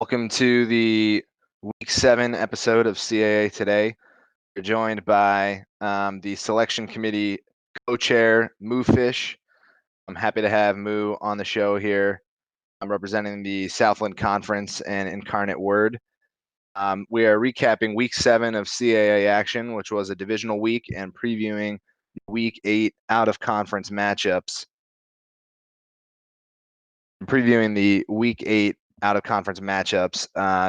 Welcome to the Week 7 episode of CAA Today. You're joined by the selection committee co-chair, Moo Fish. I'm happy to have Moo on the show here. I'm representing the Southland Conference and Incarnate Word. We are recapping Week 7 of CAA action, which was a divisional week, and previewing Week 8 out-of-conference matchups. Previewing the Week 8 out-of-conference matchups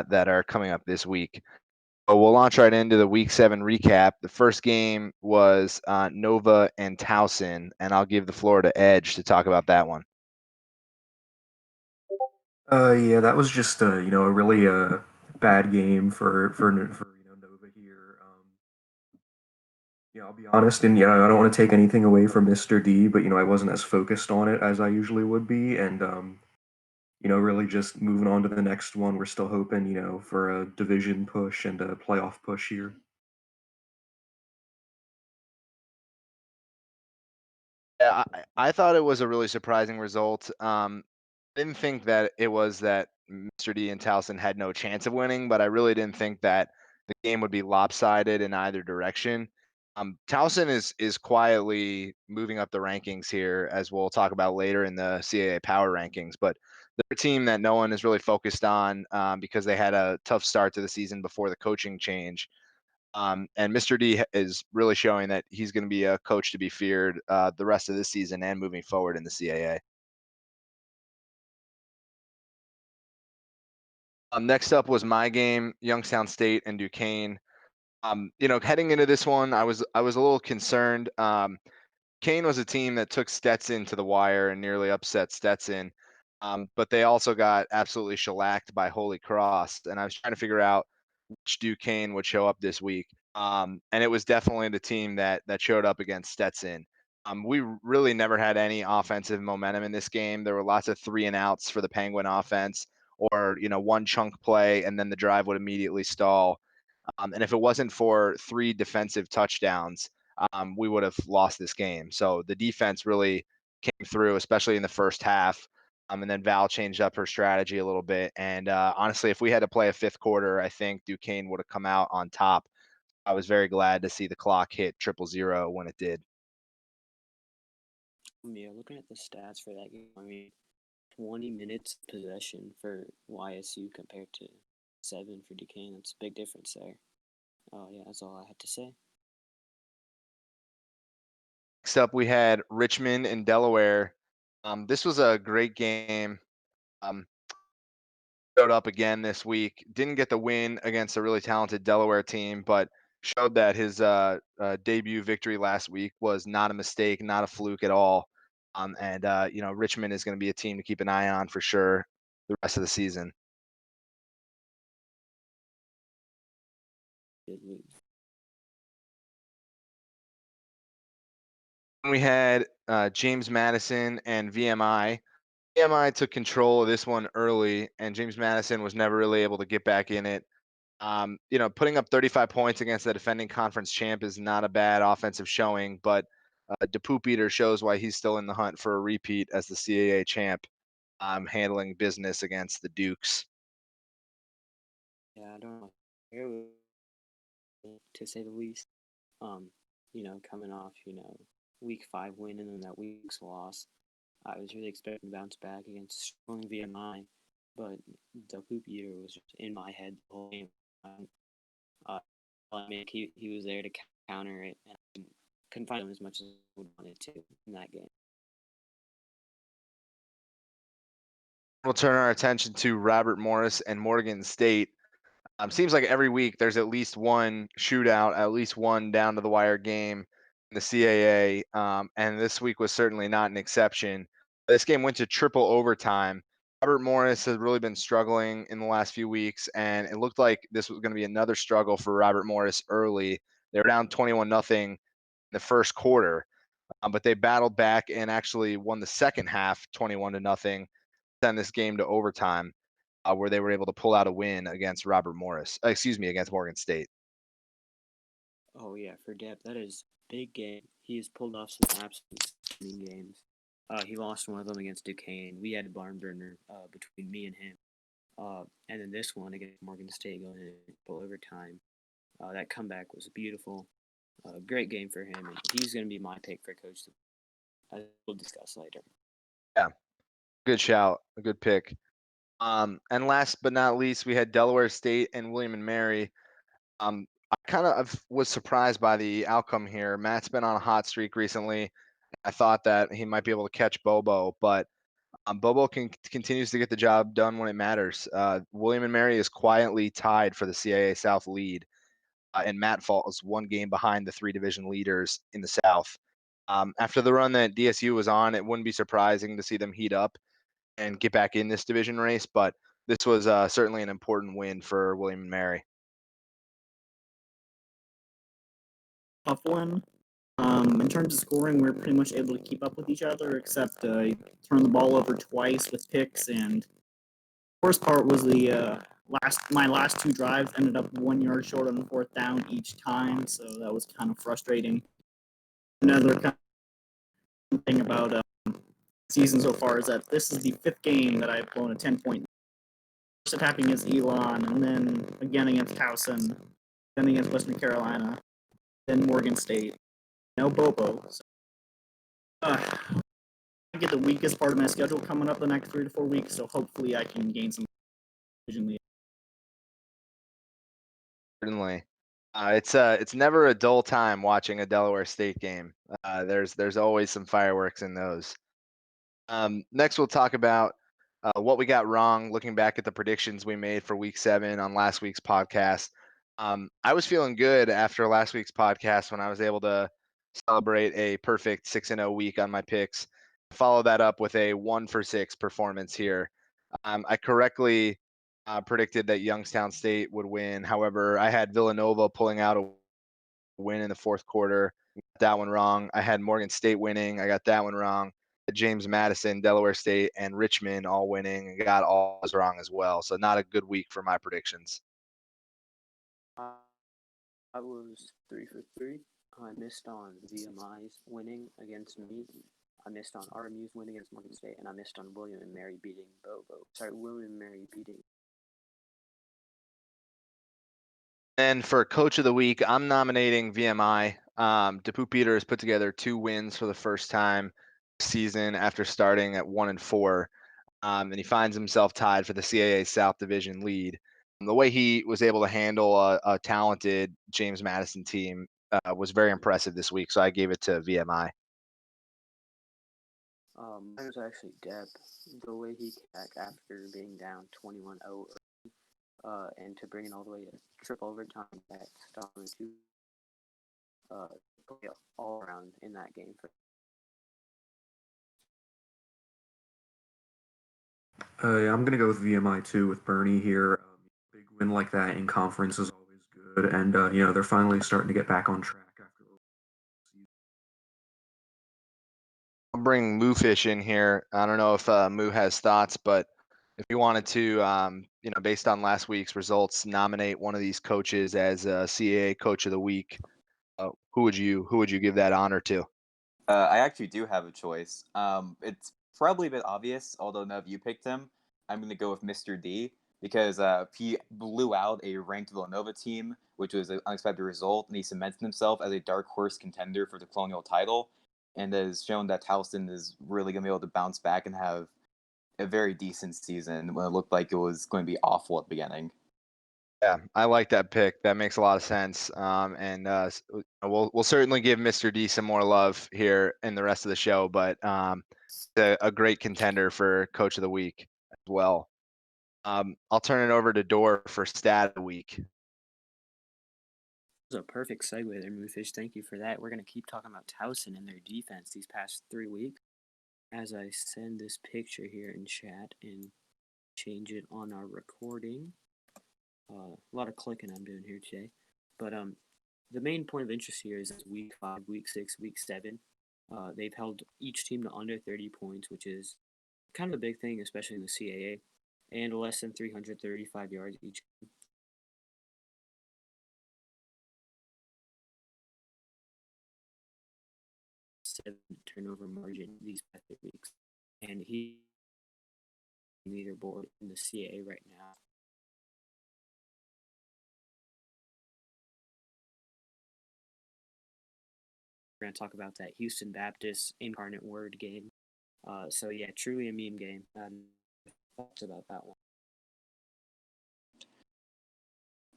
that are coming up this week. We'll launch right into the Week 7 recap. The first game was Nova and Towson, and I'll give the floor to Edge to talk about that one. Yeah, that was just a really bad game for Nova here. I'll be honest, and I don't want to take anything away from Mr. D, but I wasn't as focused on it as I usually would be, and really just moving on to the next one. We're still hoping, for a division push and a playoff push here. Yeah, I thought it was a really surprising result. Didn't think that it was that Mr. D and Towson had no chance of winning, but I really didn't think that the game would be lopsided in either direction. Towson is quietly moving up the rankings here, as we'll talk about later in the CAA Power rankings. But they're a team that no one is really focused on because they had a tough start to the season before the coaching change. And Mr. D is really showing that he's going to be a coach to be feared the rest of this season and moving forward in the CAA. Next up was my game, Youngstown State and Duquesne. Heading into this one, I was a little concerned. Kane was a team that took Stetson to the wire and nearly upset Stetson, but they also got absolutely shellacked by Holy Cross. And I was trying to figure out which Duquesne would show up this week. And it was definitely the team that showed up against Stetson. We really never had any offensive momentum in this game. There were lots of 3-and-outs for the Penguin offense, or one chunk play, and then the drive would immediately stall. And if it wasn't for 3 defensive touchdowns, we would have lost this game. So the defense really came through, especially in the first half. And then Val changed up her strategy a little bit. And honestly, if we had to play a fifth quarter, I think Duquesne would have come out on top. I was very glad to see the clock hit 000 when it did. Yeah, looking at the stats for that game, 20 minutes possession for YSU compared to 7 for Duquesne. That's a big difference there. Oh, yeah, that's all I had to say. Next up, we had Richmond and Delaware. This was a great game. Showed up again this week. Didn't get the win against a really talented Delaware team, but showed that his debut victory last week was not a mistake, not a fluke at all. And Richmond is going to be a team to keep an eye on for sure the rest of the season. Good lose. We had James Madison and VMI. VMI took control of this one early, and James Madison was never really able to get back in it. Putting up 35 points against the defending conference champ is not a bad offensive showing, but De Poop Eater shows why he's still in the hunt for a repeat as the CAA champ, handling business against the Dukes. Yeah, I don't know. To say the least. Coming off, week 5 win and then that week's loss. I was really expecting to bounce back against strong VMI, but the Poop Eater was just in my head the whole game. He was there to counter it, and I couldn't find him as much as I would wanted to in that game. We'll turn our attention to Robert Morris and Morgan State. Seems like every week there's at least one shootout, at least one down to the wire game in the CAA, and this week was certainly not an exception. This game went to triple overtime. Robert Morris has really been struggling in the last few weeks, and it looked like this was going to be another struggle for Robert Morris early. They were down 21-0 in the first quarter, but they battled back and actually won the second half 21-0, send this game to overtime. Where they were able to pull out a win against against Morgan State. Oh yeah, for Depp, that is big game. He has pulled off some absolute stunning games. He lost one of them against Duquesne. We had a barn burner between me and him. And then this one against Morgan State going into overtime. That comeback was beautiful. Great game for him, and he's going to be my pick for coach. As we'll discuss later. Yeah, good shout, a good pick. And last but not least, we had Delaware State and William and Mary. I kind of was surprised by the outcome here. Matt's been on a hot streak recently. I thought that he might be able to catch Bobo, but Bobo continues to get the job done when it matters. William and Mary is quietly tied for the CAA South lead, and Matt falls one game behind the three division leaders in the South. After the run that DSU was on, it wouldn't be surprising to see them heat up and get back in this division race, but this was certainly an important win for William and Mary. Tough one. In terms of scoring, we are pretty much able to keep up with each other, except turn the ball over twice with picks. And the worst part was my last two drives ended up 1 yard short on the fourth down each time, so that was kind of frustrating. Another kind of thing about season so far is that this is the fifth game that I've blown a 10-point. First attacking against Elon, and then again against Towson, then against Western Carolina, then Morgan State. No Bobo. So, I get the weakest part of my schedule coming up the next 3 to 4 weeks, so hopefully I can gain some division lead. Certainly. It's never a dull time watching a Delaware State game. There's always some fireworks in those. Next, we'll talk about what we got wrong. Looking back at the predictions we made for Week 7 on last week's podcast, I was feeling good after last week's podcast when I was able to celebrate a perfect 6-0 week on my picks. Follow that up with a 1-for-6 performance here. I correctly predicted that Youngstown State would win. However, I had Villanova pulling out a win in the fourth quarter. Got that one wrong. I had Morgan State winning. I got that one wrong. James Madison, Delaware State, and Richmond all winning, and got all those wrong as well. So not a good week for my predictions. I was 3 for 3. I missed on VMI's winning against me. I missed on RMU's win against Morgan State, and I missed on William and Mary beating Bobo. Sorry, William and Mary beating. And for Coach of the Week, I'm nominating VMI. DePuy Peter has put together 2 wins for the first time this season after starting at 1-4, and he finds himself tied for the CAA South Division lead. And the way he was able to handle a talented James Madison team was very impressive this week, so I gave it to VMI. It was actually Deb. The way he came back after being down 21-0 and to bring it all the way to triple overtime at Stalin 2 play all around in that game. Yeah, I'm gonna go with VMI too with Bernie here. Big win like that in conference is always good, and they're finally starting to get back on track after. I'll bring Moofish in here. I don't know if Moo has thoughts, but if you wanted to, based on last week's results, nominate one of these coaches as CAA Coach of the Week, who would you give that honor to? I actually do have a choice. It's probably a bit obvious, although none of you picked him. I'm going to go with Mr. D because he blew out a ranked Villanova team, which was an unexpected result, and he cemented himself as a dark horse contender for the Colonial title, and has shown that Towson is really going to be able to bounce back and have a very decent season when it looked like it was going to be awful at the beginning. Yeah, I like that pick. That makes a lot of sense. And we'll certainly give Mr. D some more love here in the rest of the show, but a great contender for Coach of the Week as well. I'll turn it over to Dor for Stat of the Week. That was a perfect segue there, Moofish. Thank you for that. We're going to keep talking about Towson and their defense these past 3 weeks. As I send this picture here in chat and change it on our recording. A lot of clicking I'm doing here today. But the main point of interest here is week 5, week 6, week 7. They've held each team to under 30 points, which is kind of a big thing, especially in the CAA, and less than 335 yards each. 7 turnover margin these past 3 weeks. And he leaderboard in the CAA right now. We're going to talk about that Houston Baptist Incarnate Word game. So yeah, truly a meme game. Thoughts about that one?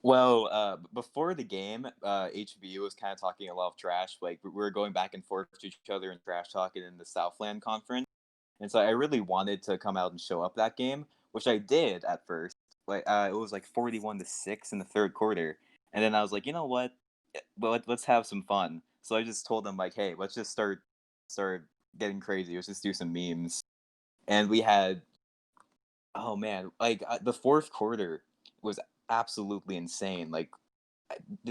Well, before the game, HB was kind of talking a lot of trash. Like we were going back and forth to each other and trash talking in the Southland Conference, and so I really wanted to come out and show up that game, which I did at first. Like it was like 41-6 in the third quarter, and then I was like, you know what? Well, let's have some fun. So I just told them like, hey, let's just start getting crazy. Let's just do some memes, and we had, oh man, like the fourth quarter was absolutely insane. Like,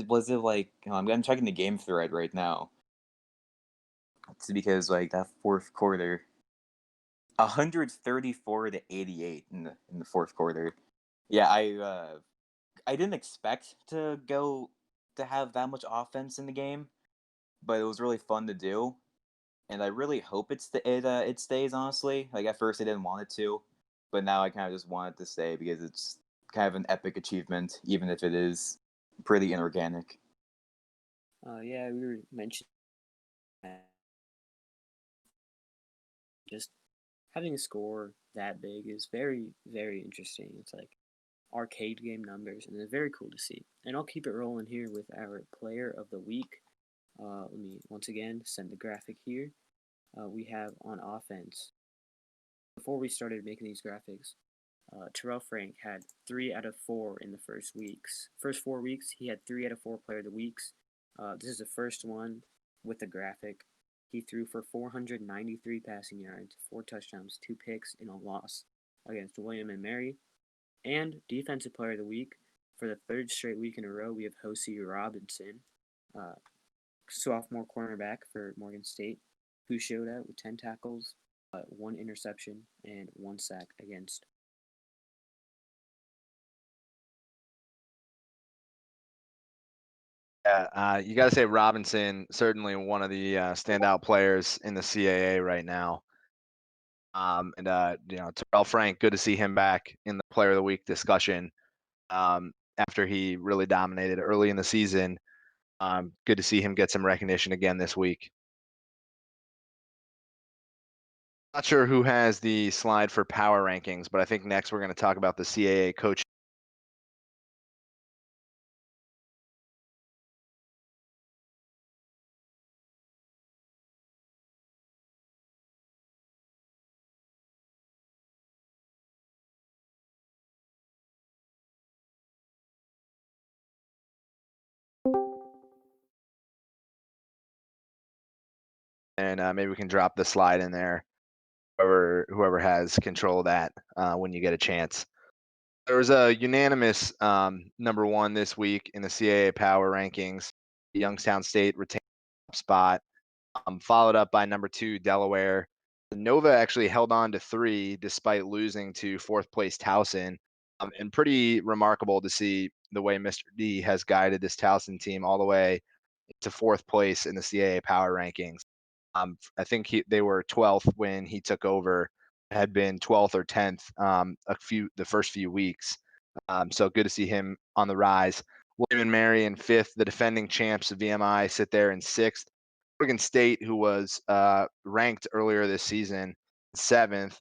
was it like, I'm checking the game thread right now. It's because like that fourth quarter, 134-88 in the fourth quarter. Yeah, I didn't expect to have that much offense in the game, but it was really fun to do, and I really hope it stays. Honestly, like at first I didn't want it to, but now I kind of just want it to stay because it's kind of an epic achievement, even if it is pretty inorganic. Yeah, we were mentioning just having a score that big is very, very interesting. It's like arcade game numbers, and it's very cool to see. And I'll keep it rolling here with our player of the week. Let me once again send the graphic here. We have on offense. Before we started making these graphics, Terrell Frank had 3 out of 4 in the first 4 weeks. He had 3 out of 4 player of the weeks. This is the first one with the graphic. He threw for 493 passing yards, 4 touchdowns, 2 picks in a loss against William and Mary. And defensive player of the week for the 3rd straight week in a row, we have Hosea Robinson, sophomore cornerback for Morgan State, who showed out with 10 tackles, 1 interception, and 1 sack against. Yeah, you got to say Robinson, certainly one of the standout players in the CAA right now. And Terrell Frank, good to see him back in the Player of the Week discussion after he really dominated early in the season. Good to see him get some recognition again this week. Not sure who has the slide for power rankings, but I think next we're going to talk about the CAA coach. And maybe we can drop the slide in there. Whoever has control of that when you get a chance. There was a unanimous number 1 this week in the CAA power rankings. Youngstown State retained the top spot, followed up by number 2 Delaware. Nova actually held on to 3 despite losing to 4th place Towson. And pretty remarkable to see the way Mr. D has guided this Towson team all the way to 4th place in the CAA power rankings. I think they were 12th when he took over, had been 12th or 10th the first few weeks. So good to see him on the rise. William and Mary in 5th, the defending champs of VMI sit there in 6th. Oregon State, who was ranked earlier this season, 7th.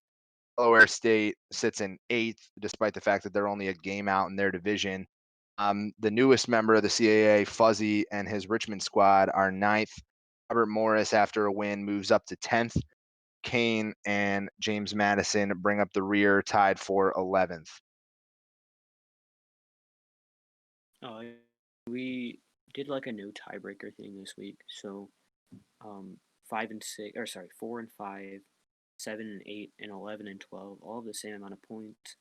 Delaware State sits in 8th, despite the fact that they're only a game out in their division. The newest member of the CAA, Fuzzy, and his Richmond squad are 9th. Robert Morris, after a win, moves up to 10th. Kane and James Madison bring up the rear, tied for 11th. We did like a no tiebreaker thing this week. So 5 and 6, or sorry, 4 and 5, 7 and 8, and 11 and 12, all the same amount of points.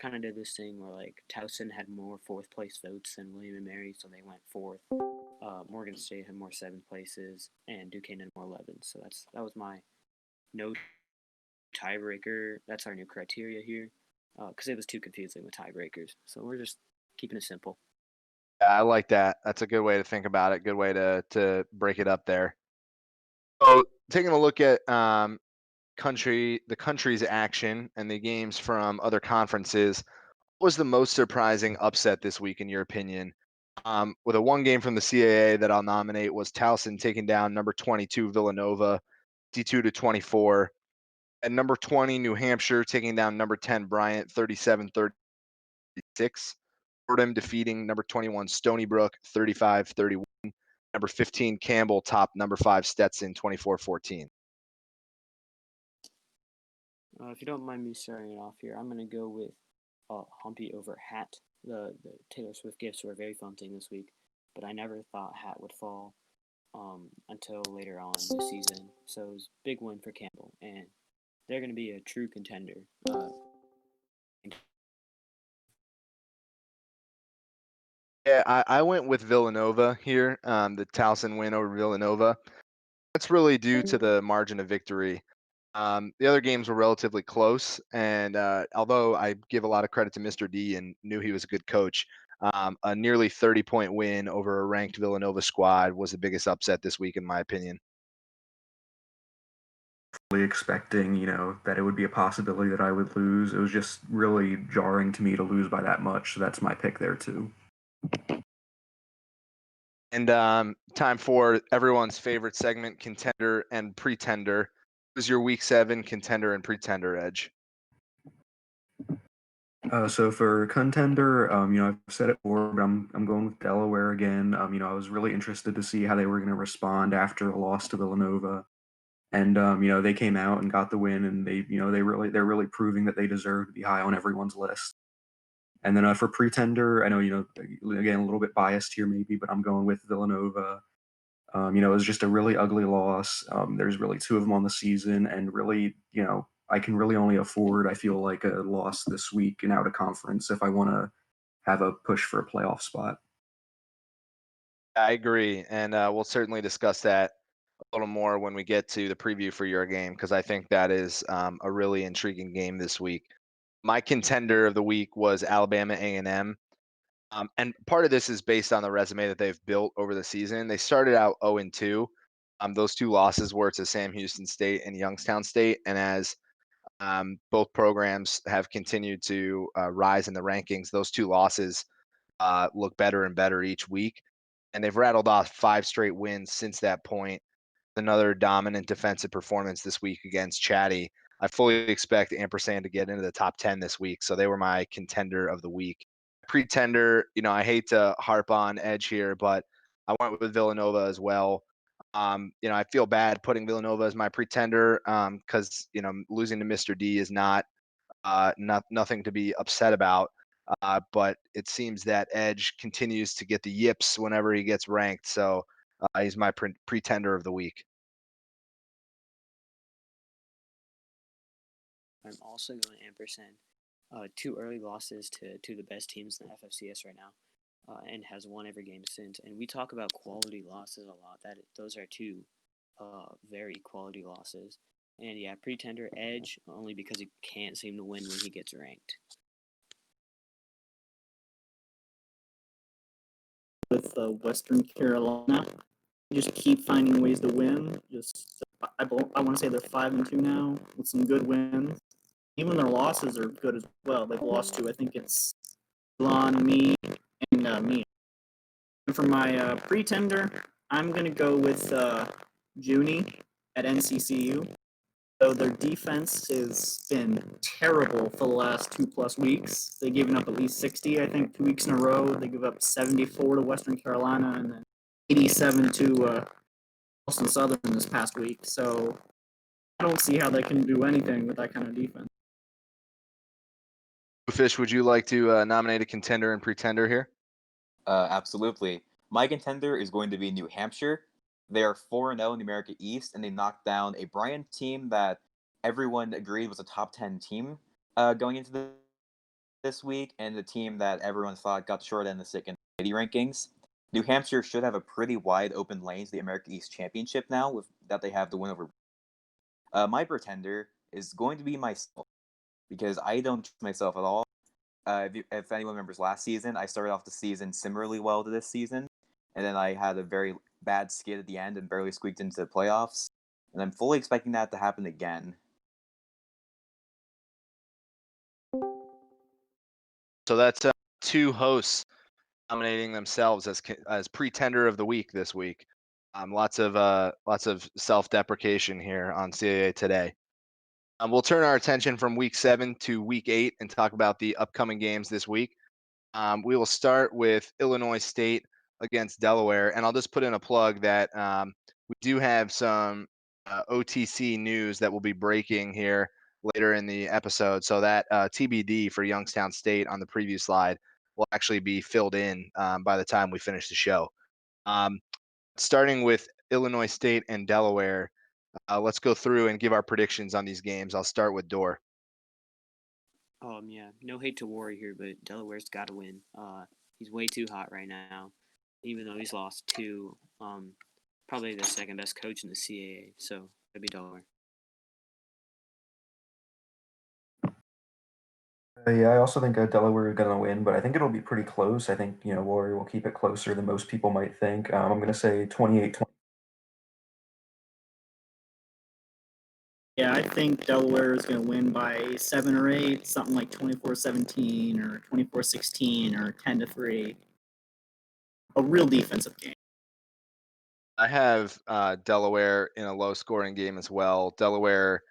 Kind of did this thing where like Towson had more 4th place votes than William and Mary, so they went 4th. Morgan State had more 7th places, and Duquesne had more 11. So that was my no tiebreaker. That's our new criteria here, because it was too confusing with tiebreakers. So we're just keeping it simple. Yeah, I like that. That's a good way to think about it. Good way to break it up there. So taking a look at the country's action and the games from other conferences, what was the most surprising upset this week in your opinion? With a one game from the CAA that I'll nominate was Towson taking down number 22 Villanova, 52-24, and number 20 New Hampshire taking down number 10 Bryant, 37-36. Fordham defeating number 21 Stony Brook, 35-31. Number 15 Campbell top number 5 Stetson, 24-14. If you don't mind me starting it off here, I'm going to go with Humpy over Hat. The Taylor Swift gifts were a very fun thing this week, but I never thought Hat would fall until later on this season. So it was a big win for Campbell, and they're going to be a true contender. Yeah, I went with Villanova here, the Towson win over Villanova. That's really due to the margin of victory. The other games were relatively close, and although I give a lot of credit to Mr. D and knew he was a good coach, a nearly 30-point win over a ranked Villanova squad was the biggest upset this week, in my opinion. Fully expecting, that it would be a possibility that I would lose. It was just really jarring to me to lose by that much, so that's my pick there too. And time for everyone's favorite segment, contender and pretender. Who's your week 7 contender and pretender, Edge? So for contender, I've said it before, but I'm going with Delaware again. I was really interested to see how they were going to respond after a loss to Villanova, and they came out and got the win, and they're really proving that they deserve to be high on everyone's list. And then for pretender, I know again a little bit biased here maybe, but I'm going with Villanova. It was just a really ugly loss. There's really 2 of them on the season, and really, I can really only afford, I feel like, a loss this week in out of conference if I want to have a push for a playoff spot. I agree, and we'll certainly discuss that a little more when we get to the preview for your game, because I think that is a really intriguing game this week. My contender of the week was Alabama A&M. And part of this is based on the resume that they've built over the season. They started out 0-2. Those 2 losses were to Sam Houston State and Youngstown State. And as both programs have continued to rise in the rankings, those 2 losses look better and better each week. And they've rattled off 5 straight wins since that point. Another dominant defensive performance this week against Chatty. I fully expect Ampersand to get into the top 10 this week. So they were my contender of the week. Pretender, I hate to harp on Edge here, but I went with Villanova as well. I feel bad putting Villanova as my pretender because losing to Mr. D is nothing to be upset about. But it seems that Edge continues to get the yips whenever he gets ranked. So he's my pretender of the week. I'm also going Ampersand. 2 early losses to the best teams in the FFCS right now, and has won every game since. And we talk about quality losses a lot. Those are 2 very quality losses. And yeah, pretender Edge only because he can't seem to win when he gets ranked. With Western Carolina, they just keep finding ways to win. I want to say they're 5-2 now with some good wins. Even their losses are good as well. They've lost to, I think it's Elon, me, and me. And for my pretender, I'm going to go with Junie at NCCU. So their defense has been terrible for the last 2+ weeks. They've given up at least 60, I think, 2 weeks in a row. They give up 74 to Western Carolina and then 87 to Boston Southern this past week. So I don't see how they can do anything with that kind of defense. Fish, would you like to nominate a contender and pretender here? Absolutely. My contender is going to be New Hampshire. They are 4-0 in the America East, and they knocked down a Bryant team that everyone agreed was a top 10 team going into this week, and the team that everyone thought got the short end of the stick in the city rankings. New Hampshire should have a pretty wide open lane to the America East Championship now, with that they have the win over. My pretender is going to be myself, because I don't trust myself at all. If anyone remembers last season, I started off the season similarly well to this season, and then I had a very bad skid at the end and barely squeaked into the playoffs. And I'm fully expecting that to happen again. So that's two hosts nominating themselves as pretender of the week this week. Lots of self-deprecation here on CAA Today. We'll turn our attention from week 7 to week 8 and talk about the upcoming games this week. We will start with Illinois State against Delaware, and I'll just put in a plug that we do have some OTC news that will be breaking here later in the episode. So that TBD for Youngstown State on the preview slide will actually be filled in by the time we finish the show. Starting with Illinois State and Delaware, let's go through and give our predictions on these games. I'll start with Dorr. Yeah, no hate to Warrior here, but Delaware's got to win. He's way too hot right now, even though he's lost to probably the second best coach in the CAA. So it'd be Delaware. Yeah, I also think Delaware is going to win, but I think it'll be pretty close. I think, Warrior will keep it closer than most people might think. I'm going to say 28-20. Yeah, I think Delaware is going to win by 7 or 8, something like 24-17 or 24-16 or 10-3. A real defensive game. I have Delaware in a low-scoring game as well. Delaware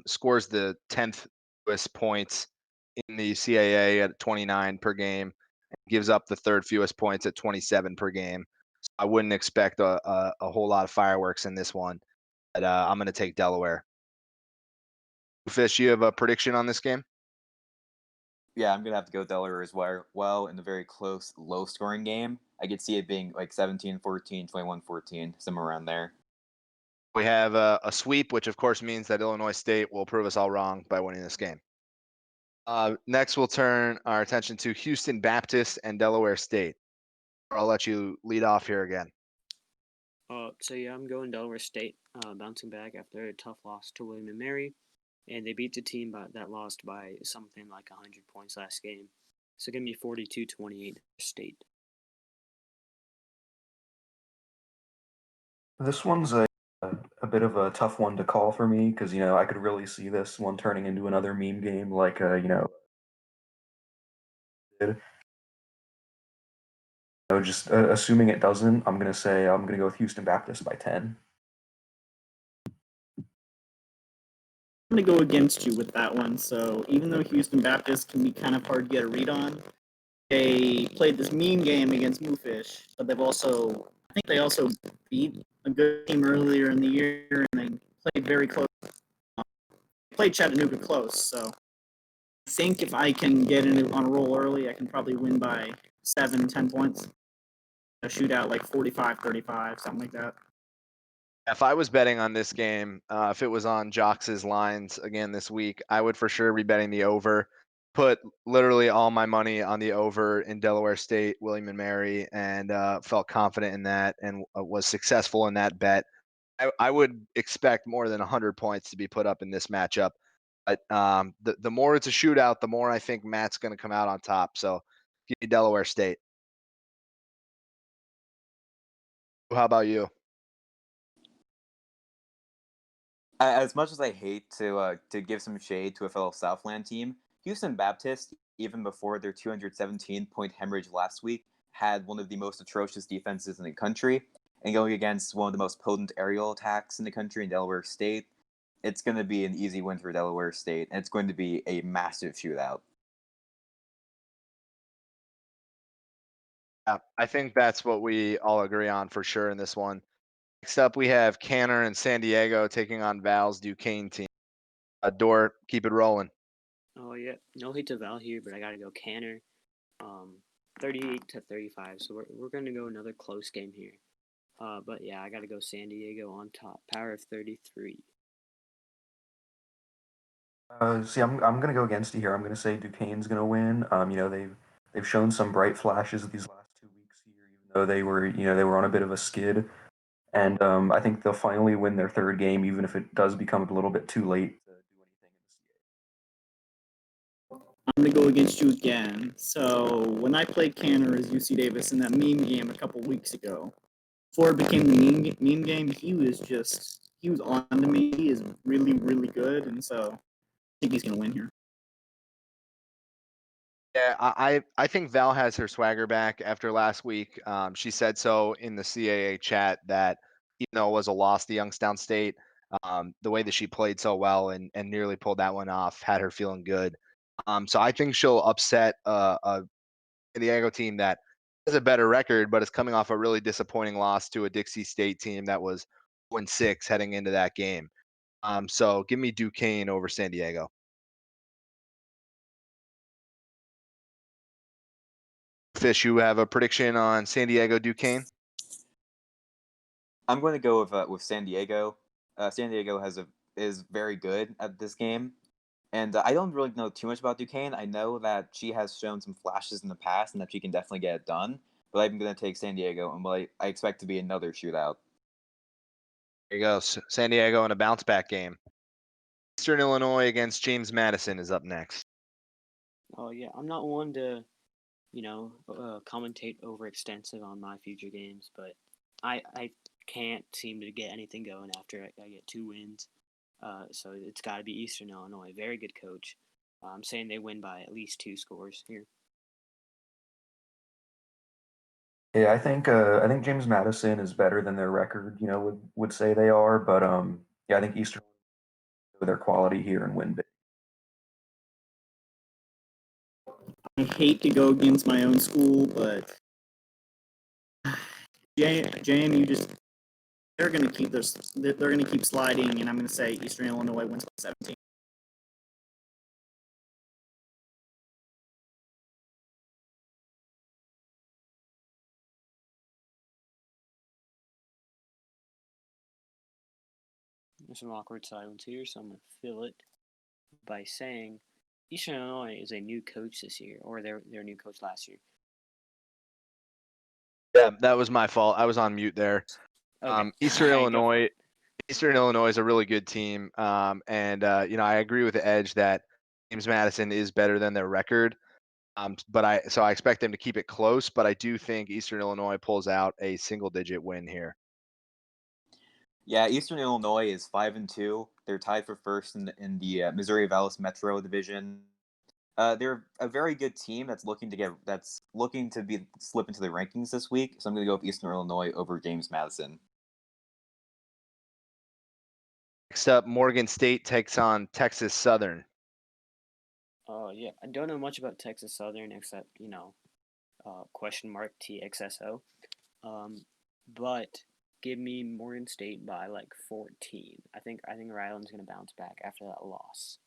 scores the 10th fewest points in the CAA at 29 per game, and gives up the third fewest points at 27 per game. So I wouldn't expect a whole lot of fireworks in this one, but I'm going to take Delaware. Fish, you have a prediction on this game? Yeah, I'm gonna have to go Delaware as well in a very close, low-scoring game. I could see it being like 17-14, 21-14, somewhere around there. We have a sweep, which of course means that Illinois State will prove us all wrong by winning this game. Next, we'll turn our attention to Houston Baptist and Delaware State. I'll let you lead off here again. I'm going Delaware State, bouncing back after a tough loss to William and Mary, and they beat the team that lost by something like 100 points last game. So give me 42-28 State. This one's a bit of a tough one to call for me because, I could really see this one turning into another meme game like, did. Just assuming it doesn't, I'm going to go with Houston Baptist by 10. I'm going to go against you with that one. So even though Houston Baptist can be kind of hard to get a read on, they played this meme game against Moofish, but I think they also beat a good team earlier in the year, and they played very close. Played Chattanooga close, so I think if I can get on a roll early, I can probably win by 7-10 points. A shootout like 45-35, something like that. If I was betting on this game, if it was on Jox's lines again this week, I would for sure be betting the over. Put literally all my money on the over in Delaware State, William and Mary, and felt confident in that and was successful in that bet. I would expect more than 100 points to be put up in this matchup. But the more it's a shootout, the more I think Matt's going to come out on top. So give me Delaware State. How about you? As much as I hate to give some shade to a fellow Southland team, Houston Baptist, even before their 217-point hemorrhage last week, had one of the most atrocious defenses in the country, and going against one of the most potent aerial attacks in the country in Delaware State, it's going to be an easy win for Delaware State, and it's going to be a massive shootout. Yeah, I think that's what we all agree on for sure in this one. Next up, we have Canner and San Diego taking on Val's Duquesne team. Door, keep it rolling. Oh yeah, no hate to Val here, but I gotta go Canner, 38-35. So we're gonna go another close game here. But yeah, I gotta go San Diego on top, power of 33. I'm going to go against you here. I'm going to say Duquesne's going to win. They've shown some bright flashes these last 2 weeks here, even though they were on a bit of a skid. And I think they'll finally win their third game, even if it does become a little bit too late to do anything in the CAA. I'm going to go against you again. So when I played Canner as UC Davis in that meme game a couple weeks ago, before it became the meme game, he was on to me. He is really, really good, and so I think he's going to win here. Yeah, I think Val has her swagger back after last week. She said so in the CAA chat that even though it was a loss to Youngstown State, the way that she played so well and nearly pulled that one off had her feeling good. So I think she'll upset a San Diego team that has a better record, but is coming off a really disappointing loss to a Dixie State team that was 1-6 heading into that game. So give me Duquesne over San Diego. Fish, you have a prediction on San Diego Duquesne? I'm going to go with San Diego. San Diego is very good at this game, and I don't really know too much about Duquesne. I know that she has shown some flashes in the past, and that she can definitely get it done. But I'm going to take San Diego, and I expect to be another shootout. There you go. San Diego in a bounce back game. Eastern Illinois against James Madison is up next. Oh yeah, I'm not one to, commentate over extensive on my future games, but I can't seem to get anything going after I get 2 wins. So it's got to be Eastern Illinois. Very good coach. I'm saying they win by at least 2 scores here. Yeah, I think James Madison is better than their record, would say they are, but yeah, I think Eastern with their quality here and win big. I hate to go against my own school, but JMU they're going to keep they're going to keep sliding, and I'm going to say Eastern Illinois wins by 17. There's some awkward silence here, so I'm going to fill it by saying Eastern Illinois is a new coach this year, or their new coach last year. Yeah, that was my fault. I was on mute there. Okay. Eastern All right, go for it. Eastern Illinois is a really good team. And I agree with the Edge that James Madison is better than their record. But I expect them to keep it close, but I do think Eastern Illinois pulls out a single-digit win here. Yeah, Eastern Illinois is 5-2. They're tied for first in the Missouri Valley Metro Division. They're a very good team that's looking to slip into the rankings this week. So I'm going to go with Eastern Illinois over James Madison. Next up, Morgan State takes on Texas Southern. Oh yeah, I don't know much about Texas Southern except question mark TXSO. But give me Morgan State by like 14. I think Ryland's gonna bounce back after that loss.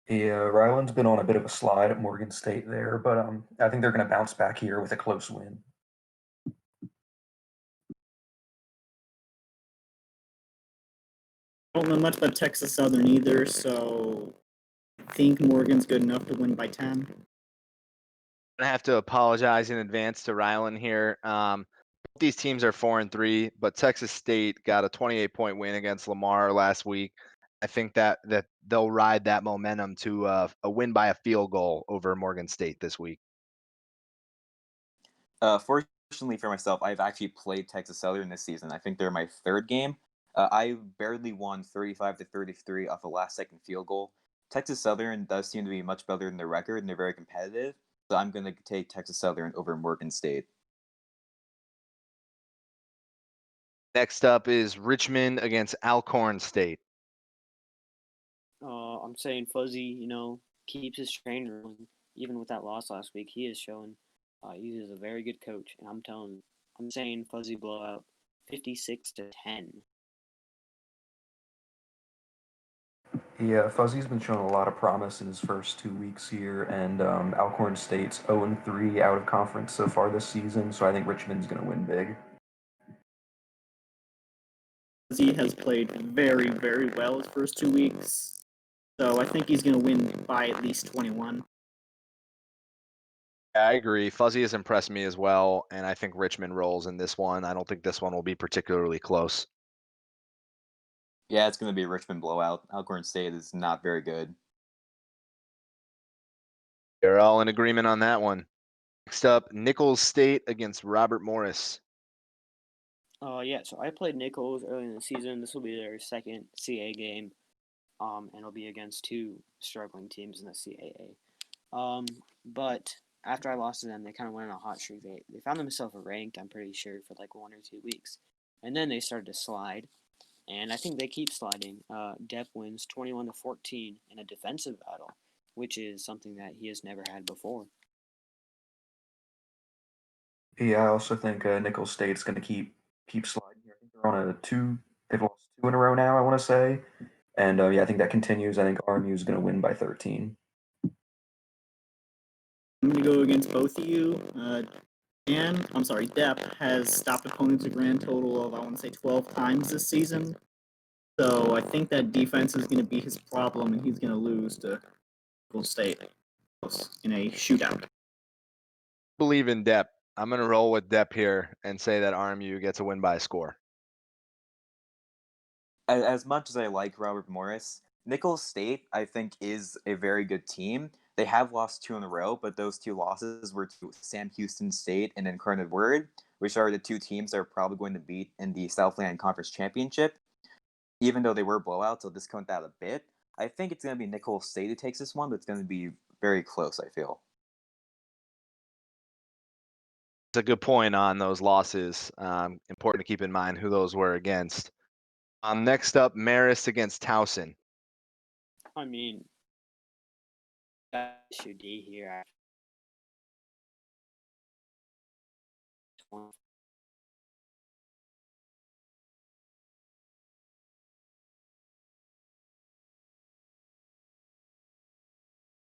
Yeah, Ryland's been on a bit of a slide at Morgan State there, but I think they're going to bounce back here with a close win. I don't know much about Texas Southern either, so I think Morgan's good enough to win by 10. I have to apologize in advance to Ryland here. These teams are 4-3, but Texas State got a 28-point win against Lamar last week. I think that they'll ride that momentum to a win by a field goal over Morgan State this week. Fortunately for myself, I've actually played Texas Southern this season. I think they're my third game. I barely won 35-33 off a last-second field goal. Texas Southern does seem to be much better than their record, and they're very competitive. So I'm going to take Texas Southern over Morgan State. Next up is Richmond against Alcorn State. I'm saying Fuzzy, keeps his train rolling. Even with that loss last week, he is showing he is a very good coach. And I'm saying Fuzzy blowout 56-10. Yeah, Fuzzy's been showing a lot of promise in his first 2 weeks here, and Alcorn State's 0-3 out of conference so far this season, so I think Richmond's going to win big. He has played very, very well his first 2 weeks, so I think he's going to win by at least 21. Yeah, I agree. Fuzzy has impressed me as well, and I think Richmond rolls in this one. I don't think this one will be particularly close. Yeah, it's going to be a Richmond blowout. Alcorn State is not very good. They're all in agreement on that one. Next up, Nicholls State against Robert Morris. Yeah, so I played Nicholls early in the season. This will be their second CAA game, and it'll be against two struggling teams in the CAA. But after I lost to them, they kind of went on a hot streak. They found themselves ranked, I'm pretty sure, for like 1 or 2 weeks. And then they started to slide. And I think they keep sliding. Depp wins 21-14 in a defensive battle, which is something that he has never had before. Yeah, I also think Nicholls State's going to keep sliding here. I think they're on a two. They've lost two in a row now, I want to say, and yeah, I think that continues. I think RMU is going to win by 13. I'm going to go against both of you. Depp has stopped opponents a grand total of, I want to say, 12 times this season. So I think that defense is going to be his problem, and he's going to lose to Nicholls State in a shootout. Believe in Depp. I'm going to roll with Depp here and say that RMU gets a win by a score. As much as I like Robert Morris, Nicholls State, I think, is a very good team. They have lost 2 in a row, but those 2 losses were to Sam Houston State and Incarnate Word, which are the 2 teams they're probably going to beat in the Southland Conference Championship. Even though they were blowouts, I'll discount that a bit. I think it's going to be Nicholls State who takes this one, but it's going to be very close, I feel. It's a good point on those losses. Important to keep in mind who those were against. Next up, Marist against Towson. I mean, that should be here.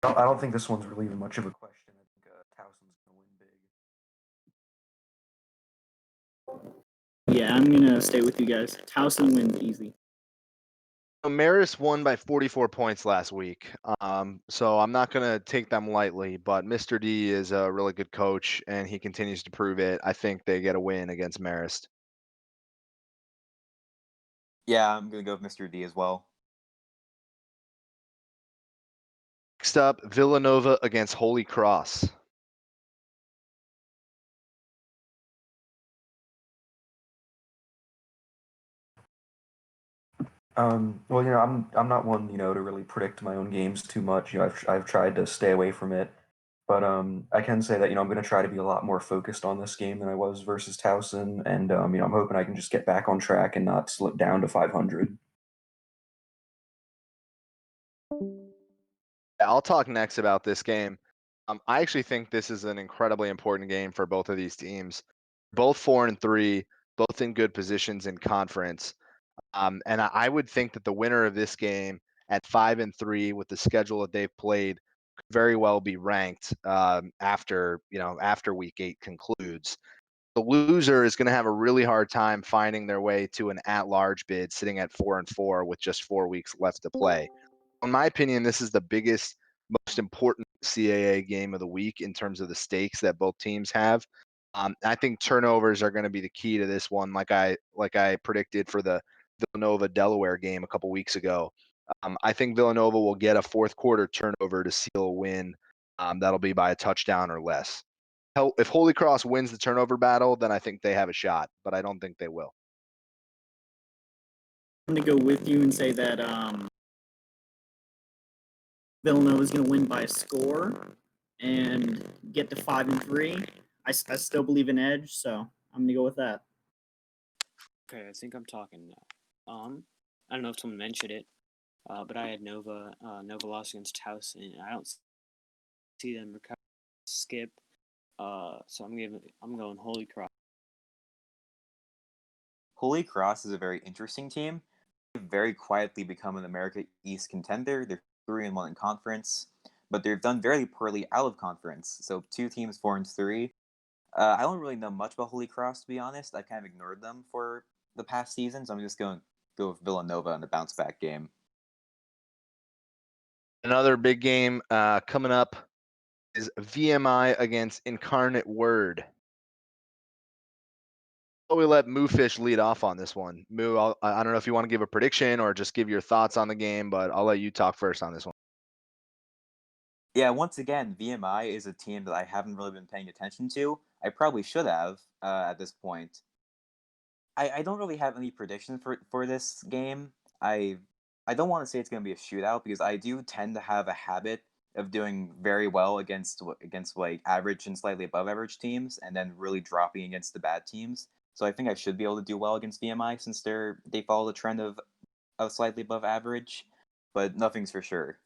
I don't think this one's really even much of a question. I think Towson's going to win big. Yeah, I'm going to stay with you guys. Towson wins easy. Marist won by 44 points last week, so I'm not going to take them lightly, but Mr. D is a really good coach, and he continues to prove it. I think they get a win against Marist. Yeah, I'm going to go with Mr. D as well. Next up, Villanova against Holy Cross. Well, I'm not one, to really predict my own games too much. I've tried to stay away from it, but I can say that I'm going to try to be a lot more focused on this game than I was versus Towson, and I'm hoping I can just get back on track and not slip down to 500. I'll talk next about this game. I actually think this is an incredibly important game for both of these teams. Both 4-3, both in good positions in conference. And I would think that the winner of this game at 5-3 with the schedule that they've played could very well be ranked after week 8 concludes. The loser is going to have a really hard time finding their way to an at-large bid sitting at 4-4 with just 4 weeks left to play. In my opinion, this is the biggest, most important CAA game of the week in terms of the stakes that both teams have. I think turnovers are going to be the key to this one, like I predicted for the Villanova Delaware game a couple weeks ago. I think Villanova will get a fourth quarter turnover to seal a win. That'll be by a touchdown or less. If Holy Cross wins the turnover battle, then I think they have a shot, but I don't think they will. I'm going to go with you and say that Villanova is going to win by a score and get to 5-3. I still believe in edge, so I'm going to go with that. Okay, I think I'm talking now. I don't know if someone mentioned it, but I had Nova lost against Towson. I don't see them recover, skip. So I'm going Holy Cross. Holy Cross is a very interesting team. They've very quietly become an America East contender. They're 3-1 in conference, but they've done very poorly out of conference. So 2 teams 4-3. I don't really know much about Holy Cross, to be honest. I kind of ignored them for the past season, so I'm just going to go with Villanova in the bounce back game. Another big game coming up is VMI against Incarnate Word. We let Moofish lead off on this one. Moo, I don't know if you want to give a prediction or just give your thoughts on the game, but I'll let you talk first on this one. Yeah, once again, VMI is a team that I haven't really been paying attention to. I probably should have at this point. I don't really have any prediction for this game. I don't want to say it's going to be a shootout because I do tend to have a habit of doing very well against like average and slightly above average teams, and then really dropping against the bad teams. So I think I should be able to do well against VMI since they follow the trend of slightly above average, but nothing's for sure.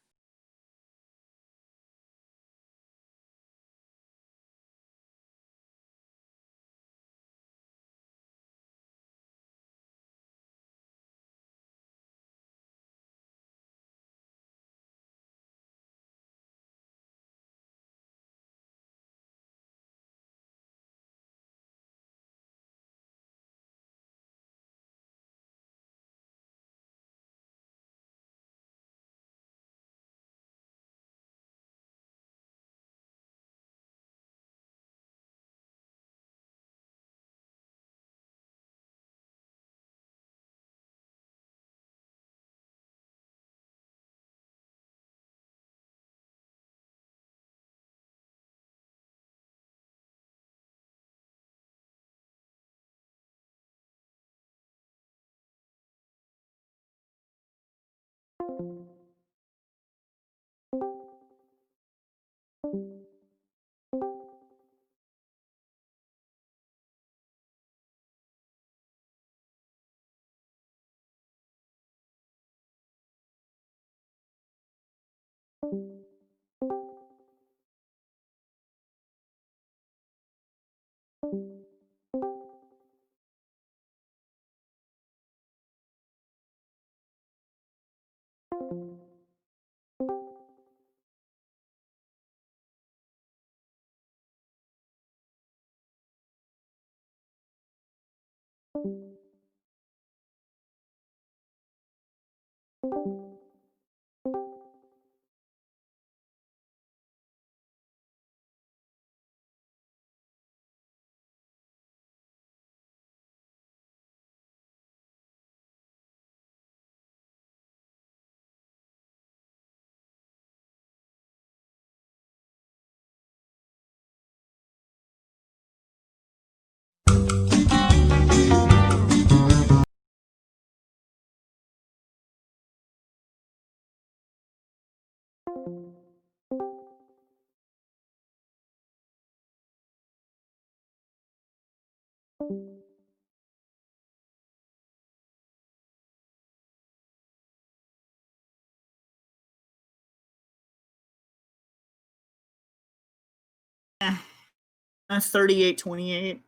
That's 38-28,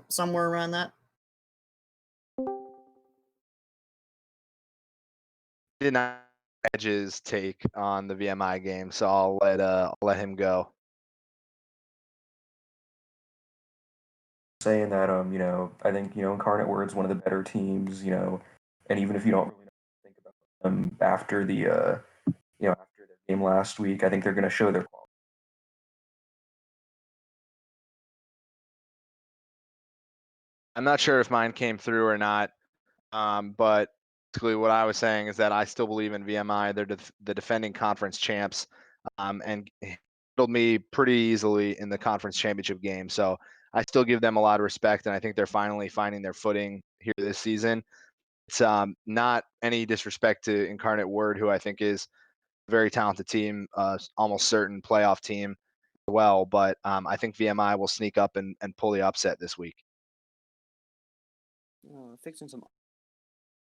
somewhere around that. Did not Edge's take on the VMI game, so I'll let him go. Saying that I think Incarnate Word's one of the better teams, and even if you don't really think about them after the after their game last week, I think they're going to show their quality. I'm not sure if mine came through or not, but basically what I was saying is that I still believe in VMI. They're the defending conference champs, and handled me pretty easily in the conference championship game. So I still give them a lot of respect, and I think they're finally finding their footing here this season. It's not any disrespect to Incarnate Word, who I think is a very talented team, almost certain playoff team as well. But I think VMI will sneak up and pull the upset this week. Fixing some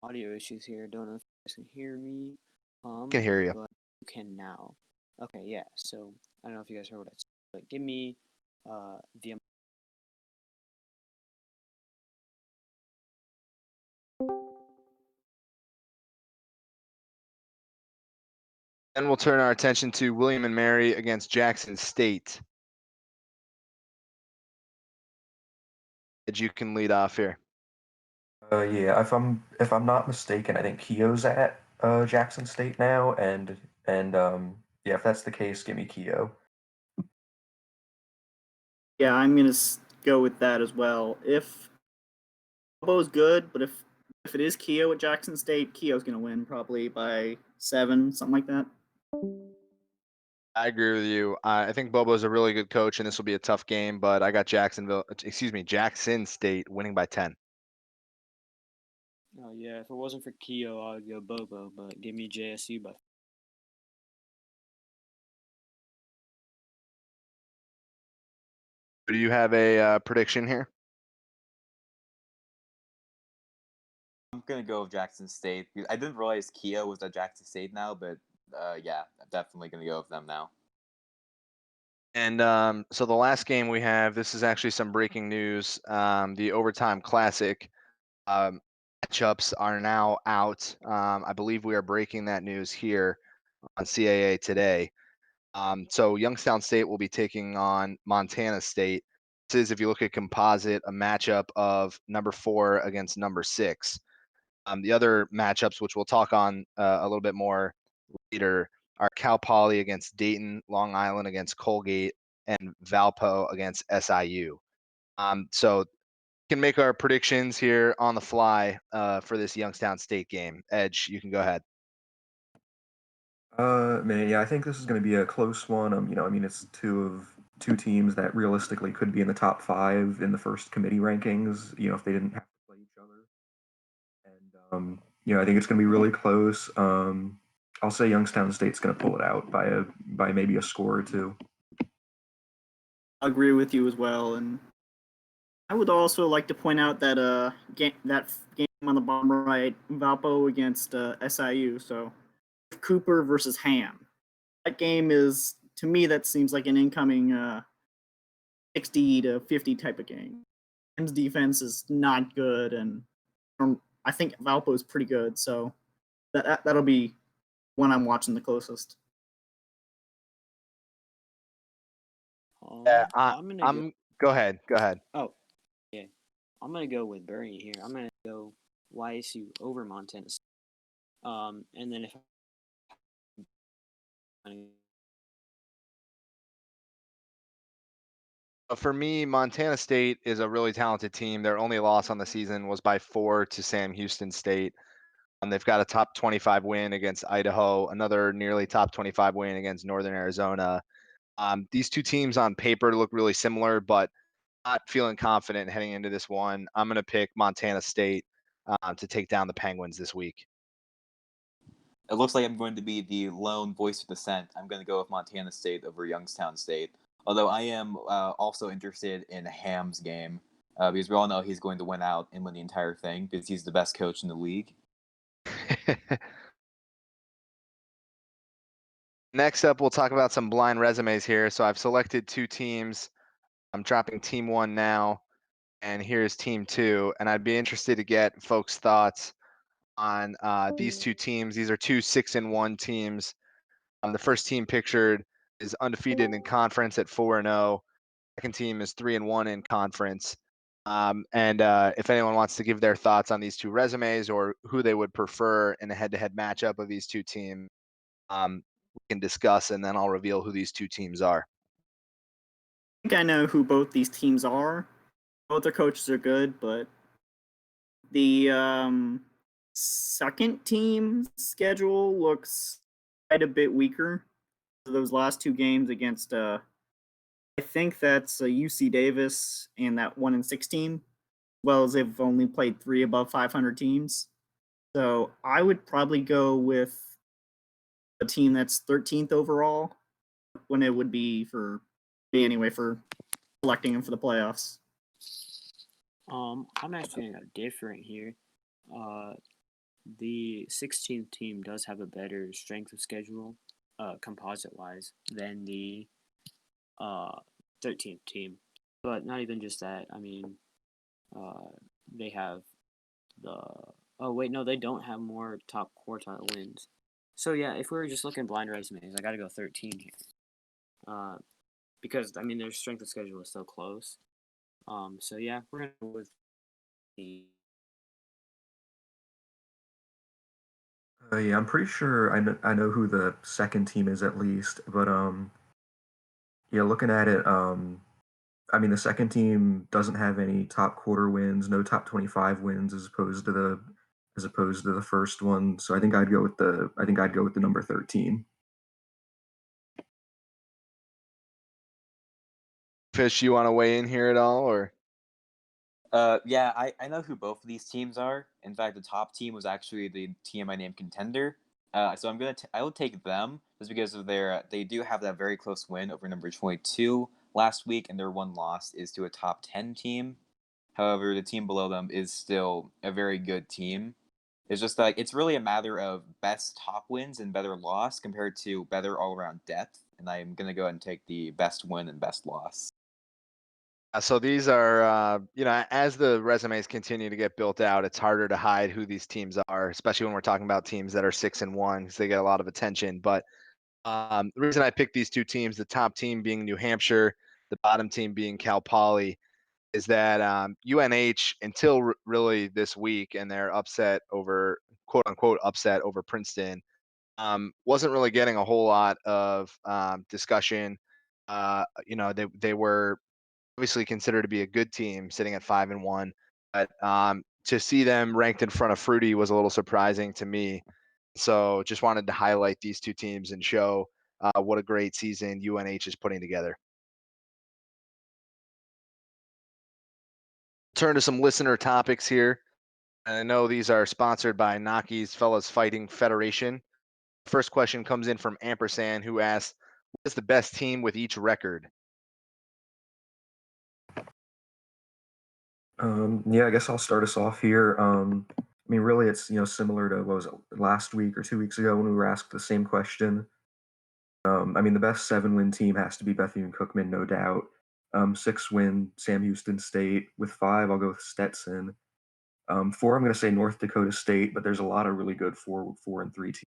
audio issues here. Don't know if you guys can hear me. Can hear you. But you can now. Okay, yeah. So I don't know if you guys heard what I said, but give me VMI. Then we'll turn our attention to William and Mary against Jackson State. Ed, you can lead off here. Yeah, if I'm not mistaken, I think Keo's at Jackson State now, and yeah, if that's the case, give me Keo. Yeah, I'm gonna go with that as well. If Bobo's good, but if it is Keo at Jackson State, Keo's gonna win probably by 7, something like that. I agree with you. I think Bobo's a really good coach, and this will be a tough game. But I got Jackson State winning by 10. Oh yeah, if it wasn't for Keo, I would go Bobo. But give me JSU by Do you have a prediction here? I'm gonna go with Jackson State. I didn't realize Kia was at Jackson State now, but yeah, I'm definitely gonna go with them now. And so the last game we have, this is actually some breaking news. The Overtime Classic matchups are now out. I believe we are breaking that news here on CAA Today. So Youngstown State will be taking on Montana State. This is, if you look at composite, a matchup of number 4 against number 6. The other matchups, which we'll talk on a little bit more later, are Cal Poly against Dayton, Long Island against Colgate, and Valpo against SIU. So can make our predictions here on the fly for this Youngstown State game. Edge, you can go ahead. Man, yeah, I think this is going to be a close one. I mean, it's two teams that realistically could be in the top 5 in the first committee rankings. If they didn't have to play each other. And I think it's going to be really close. I'll say Youngstown State's going to pull it out by maybe a score or two. I agree with you as well, and I would also like to point out that game on the bottom right, Valpo against SIU. So Cooper versus Ham. That game is, to me, that seems like an incoming 60 to 50 type of game. Ham's defense is not good, and I think Valpo is pretty good. So that'll be one I'm watching the closest. Yeah, I'm go ahead. Go ahead. Oh, yeah. I'm gonna go with Bernie here. I'm gonna go YSU over Montana. And then if For me, Montana State is a really talented team. Their only loss on the season was by 4 to Sam Houston State. They've got a top 25 win against Idaho, another nearly top 25 win against Northern Arizona. These two teams on paper look really similar, but not feeling confident heading into this one. I'm going to pick Montana State to take down the Penguins this week. It looks like I'm going to be the lone voice of dissent. I'm going to go with Montana State over Youngstown State. Although I am also interested in Ham's game because we all know he's going to win out and win the entire thing because he's the best coach in the league. Next up, we'll talk about some blind resumes here. So I've selected 2 teams. I'm dropping team 1 now, and here's team 2. And I'd be interested to get folks' thoughts on these 2 teams. These are 2 6-1 teams. The first team pictured is undefeated in conference at 4-0. Second team is 3-1 in conference. And if anyone wants to give their thoughts on these 2 resumes or who they would prefer in a head-to-head matchup of these 2 teams, we can discuss, and then I'll reveal who these 2 teams are. I think I know who both these teams are. Both their coaches are good, but the second team schedule looks quite a bit weaker. Those last 2 games against I think that's UC Davis and that 1-16, well as they've only played 3 above 500 teams. So I would probably go with a team that's 13th overall when it would be for me anyway for selecting them for the playoffs. I'm actually different here. The 16th team does have a better strength of schedule, composite-wise, than the 13th team. But not even just that. I mean, they have the... Oh, wait, no, they don't have more top quartile wins. So, yeah, if we were just looking blind resumes, I got to go 13 here. Because, I mean, their strength of schedule is so close. So, yeah, we're going to go with the... Yeah, I'm pretty sure I know who the second team is at least, but yeah, looking at it, I mean the second team doesn't have any top quarter wins, no top 25 wins as opposed to the first one. So I think I'd go with the number 13. Fish, you want to weigh in here at all, or? Yeah, I know who both of these teams are. In fact, the top team was actually the team I named Contender. So I will take them just because of they do have that very close win over number 22, last week, and their one loss is to a top 10 team. However, the team below them is still a very good team. It's just like it's really a matter of best top wins and better loss compared to better all around depth. And I'm gonna go ahead and take the best win and best loss. So these are, as the resumes continue to get built out, it's harder to hide who these teams are, especially when we're talking about teams that are 6-1, because they get a lot of attention. But the reason I picked these two teams, the top team being New Hampshire, the bottom team being Cal Poly, is that UNH until really this week and their upset over quote unquote upset over Princeton wasn't really getting a whole lot of discussion. They were obviously considered to be a good team sitting at 5-1, but to see them ranked in front of Fruity was a little surprising to me. So just wanted to highlight these two teams and show what a great season UNH is putting together. Turn to some listener topics here. And I know these are sponsored by Naki's Fellas Fighting Federation. First question comes in from Ampersand, who asks, what is the best team with each record? Yeah, I guess I'll start us off here. I mean, really, it's similar to what was it, last week or 2 weeks ago when we were asked the same question. I mean, the best 7-win team has to be Bethune-Cookman, no doubt. 6-win Sam Houston State. With 5, I'll go with Stetson. 4, I'm going to say North Dakota State, but there's a lot of really good 4 and 3 teams.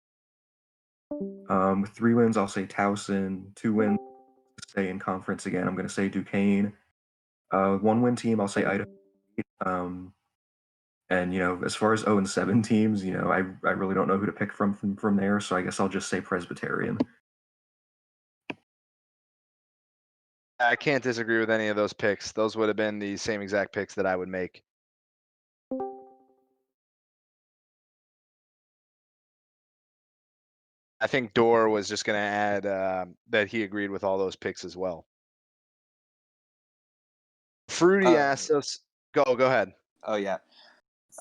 With 3 wins, I'll say Towson. 2 wins, stay in conference again. I'm going to say Duquesne. 1-win team, I'll say Idaho. And as far as 0-7 teams, I really don't know who to pick from there. So I guess I'll just say Presbyterian. I can't disagree with any of those picks. Those would have been the same exact picks that I would make. I think Dorr was just going to add that he agreed with all those picks as well. Fruity asked us, go ahead. Oh yeah.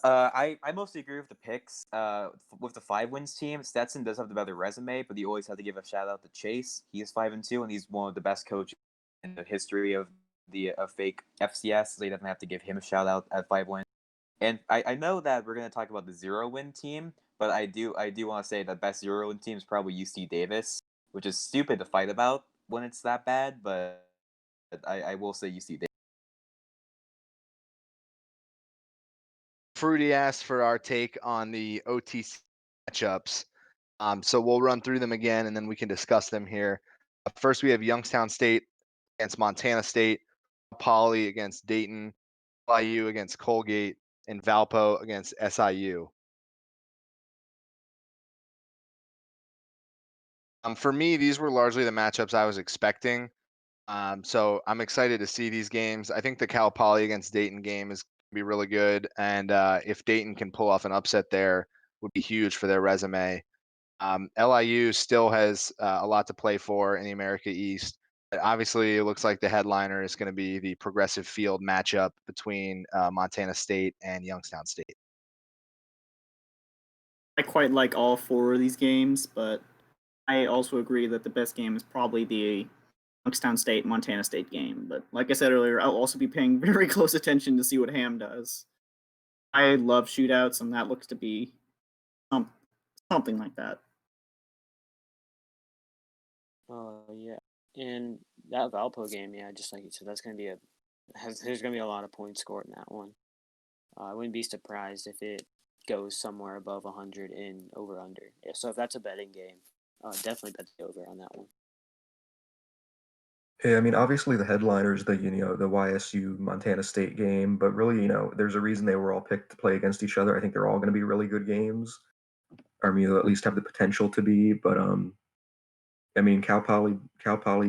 I mostly agree with the picks. With the 5 wins team, Stetson does have the better resume, but you always have to give a shout out to Chase. He is 5-2, and he's one of the best coaches in the history of the fake FCS. So you doesn't have to give him a shout out at 5 wins. And I know that we're gonna talk about the 0-win team, but I do want to say that best 0-win team is probably UC Davis, which is stupid to fight about when it's that bad. But I will say UC Davis. Fruity asked for our take on the OTC matchups. So we'll run through them again, and then we can discuss them here. First, we have Youngstown State against Montana State, Poly against Dayton, LIU against Colgate, and Valpo against SIU. For me, these were largely the matchups I was expecting. So I'm excited to see these games. I think the Cal Poly against Dayton game is going to be really good. And if Dayton can pull off an upset there, would be huge for their resume. LIU still has a lot to play for in the America East. But obviously, it looks like the headliner is going to be the Progressive Field matchup between Montana State and Youngstown State. I quite like all 4 of these games, but I also agree that the best game is probably the Youngstown State Montana State game. But like I said earlier, I'll also be paying very close attention to see what Ham does. I love shootouts, and that looks to be something like that. Yeah, and that Valpo game, yeah, just like you said, that's gonna be there's gonna be a lot of points scored in that one. I wouldn't be surprised if it goes somewhere above 100 in over under. Yeah, so if that's a betting game, definitely bet the over on that one. Yeah, I mean, obviously the headliner is the YSU Montana State game, but really, there's a reason they were all picked to play against each other. I think they're all going to be really good games. Or, I mean, they'll at least have the potential to be. But I mean, Cal Poly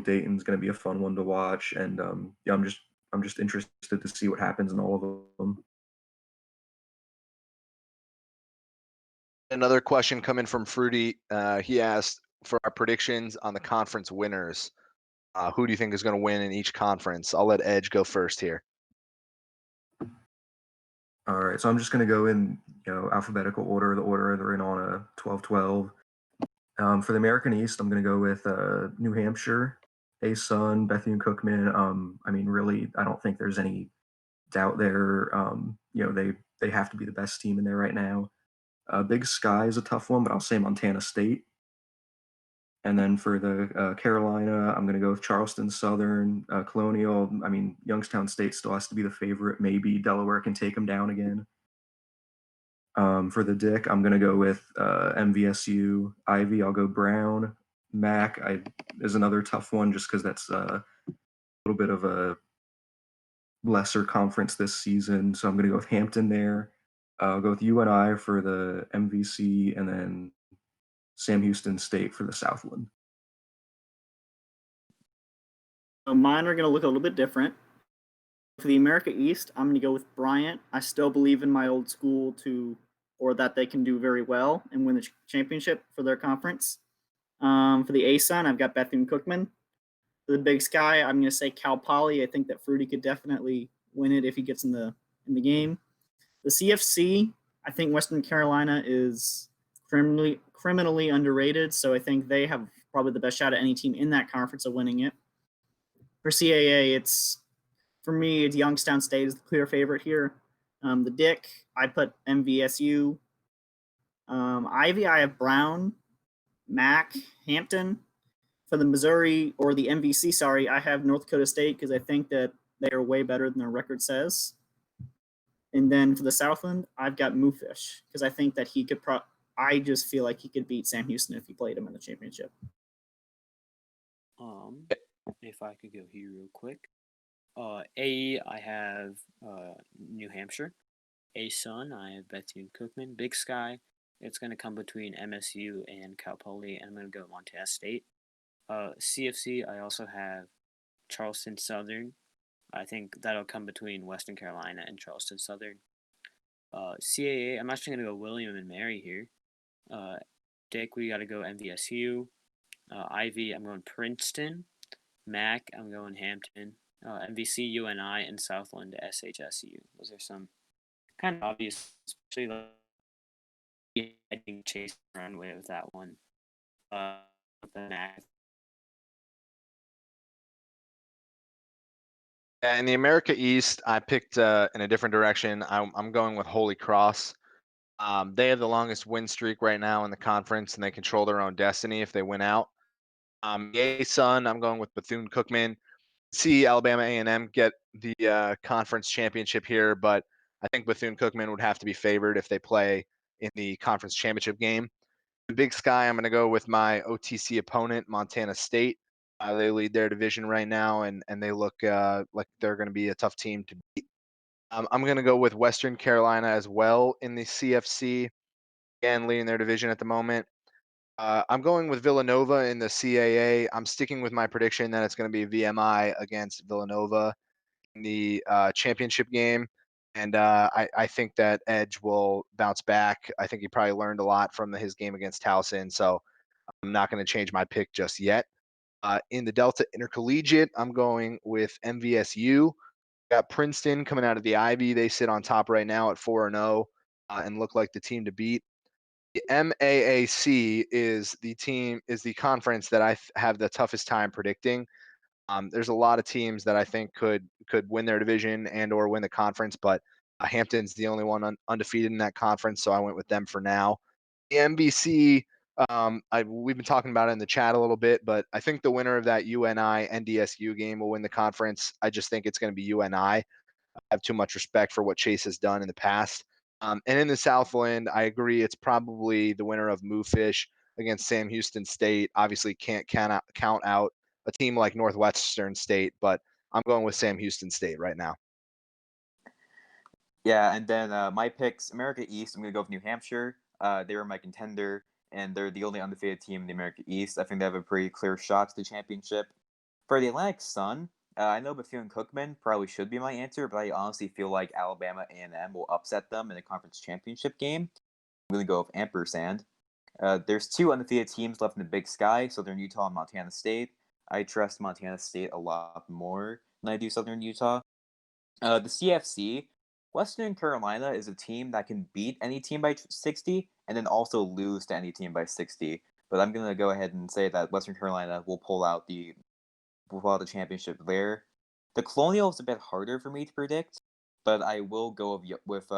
Dayton's going to be a fun one to watch, and yeah, I'm just interested to see what happens in all of them. Another question coming from Fruity. He asked for our predictions on the conference winners. Who do you think is going to win in each conference? I'll let Edge go first here. All right, so I'm just going to go in alphabetical order, the order they're in on a 12-12. For the American East, I'm going to go with New Hampshire A-Sun, Bethune-Cookman. I mean, really, I don't think there's any doubt there. They have to be the best team in there right now. Big Sky is a tough one, but I'll say Montana State. And then for the Carolina, I'm going to go with Charleston Southern, Colonial. I mean, Youngstown State still has to be the favorite. Maybe Delaware can take them down again. For the Dick, I'm going to go with MVSU. Ivy, I'll go Brown. Mac is another tough one just because that's a little bit of a lesser conference this season. So I'm going to go with Hampton there. I'll go with UNI for the MVC, and then Sam Houston State for the Southland. So mine are going to look a little bit different. For the America East, I'm going to go with Bryant. I still believe in my old school that they can do very well and win the championship for their conference. For the A-Sun, I've got Bethune-Cookman. For the Big Sky, I'm going to say Cal Poly. I think that Fruity could definitely win it if he gets in the game. The CFC, I think Western Carolina is criminally underrated, so I think they have probably the best shot at any team in that conference of winning it. For CAA, for me, it's Youngstown State is the clear favorite here. The Dick, I put MVSU. Ivy, I have Brown, Mac, Hampton. For the Missouri or the MVC, I have North Dakota State because I think that they are way better than their record says. And then for the Southland, I've got Moofish because I think that he could. I just feel like he could beat Sam Houston if he played him in the championship. If I could go here real quick. AE, I have New Hampshire. A-Sun, I have Bethune-Cookman. Big Sky, it's going to come between MSU and Cal Poly, and I'm going to go Montana State. CFC, I also have Charleston Southern. I think that'll come between Western Carolina and Charleston Southern. CAA, I'm actually going to go William and Mary here. Dick, we got to go MVSU. Ivy, I'm going Princeton. Mac, I'm going Hampton. MVC, UNI, and Southland, SHSU. Those are some kind of obvious, especially I think Chase runway with that one. The Mac. In the America East, I picked in a different direction. I'm going with Holy Cross. They have the longest win streak right now in the conference, and they control their own destiny if they win out. Yay, son, I'm going with Bethune-Cookman. See Alabama A&M get the conference championship here, but I think Bethune-Cookman would have to be favored if they play in the conference championship game. The Big Sky, I'm going to go with my OTC opponent, Montana State. They lead their division right now, and they look like they're going to be a tough team to beat. I'm going to go with Western Carolina as well in the CFC, again leading their division at the moment. I'm going with Villanova in the CAA. I'm sticking with my prediction that it's going to be VMI against Villanova in the championship game. And I think that Edge will bounce back. I think he probably learned a lot from his game against Towson, so I'm not going to change my pick just yet. In the Delta Intercollegiate, I'm going with MVSU. Got Princeton coming out of the Ivy. They sit on top right now at 4-0 and look like the team to beat. The MAAC is the conference that I have the toughest time predicting. There's a lot of teams that I think could win their division and or win the conference, but Hampton's the only one undefeated in that conference, so I went with them for now. The MVC, we've been talking about it in the chat a little bit, but I think the winner of that UNI NDSU game will win the conference. I just think it's going to be UNI. I have too much respect for what Chase has done in the past. And in the Southland, I agree. It's probably the winner of Moofish against Sam Houston State. Obviously, can't count out a team like Northwestern State, but I'm going with Sam Houston State right now. Yeah, and then my picks, America East, I'm going to go with New Hampshire. They were my contender, and they're the only undefeated team in the America East. I think they have a pretty clear shot to the championship. For the Atlantic Sun, I know Bethune-Cookman probably should be my answer, but I honestly feel like Alabama A&M will upset them in the conference championship game. I'm going to go with Ampersand. There's two undefeated teams left in the Big Sky, Southern Utah and Montana State. I trust Montana State a lot more than I do Southern Utah. The CFC, Western Carolina is a team that can beat any team by 60 and then also lose to any team by 60. But I'm going to go ahead and say that Western Carolina will pull out the pull out the championship there. The Colonial is a bit harder for me to predict, but I will go with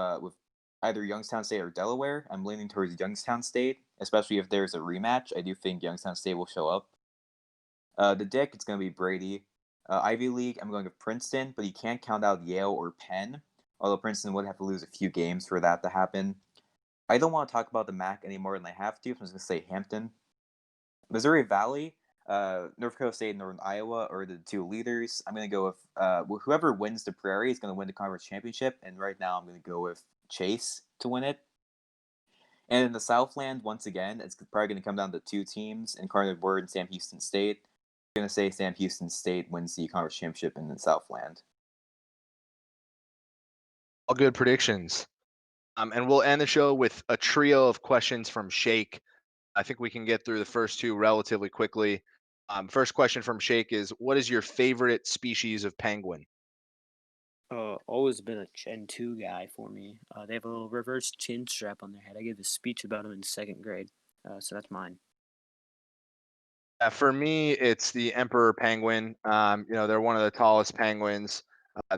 either Youngstown State or Delaware. I'm leaning towards Youngstown State, especially if there's a rematch. I do think Youngstown State will show up. The Dick, it's going to be Brady. Ivy League, I'm going with Princeton, but you can't count out Yale or Penn, although Princeton would have to lose a few games for that to happen. I don't want to talk about the MAC any more than I have to, so I'm just going to say Hampton. Missouri Valley, North Dakota State and Northern Iowa are the two leaders. I'm going to go with whoever wins the Prairie is going to win the conference championship, and right now I'm going to go with Chase to win it. And in the Southland, once again, it's probably going to come down to two teams, Incarnate Word and Sam Houston State. I'm going to say Sam Houston State wins the conference championship in the Southland. All good predictions. And we'll end the show with a trio of questions from Shake. I think we can get through the first two relatively quickly. First question from Shake is, what is your favorite species of penguin? Always been a Gen 2 guy for me. They have a little reverse chin strap on their head. I gave a speech about them in 2nd grade, so that's mine. For me, it's the emperor penguin. They're one of the tallest penguins.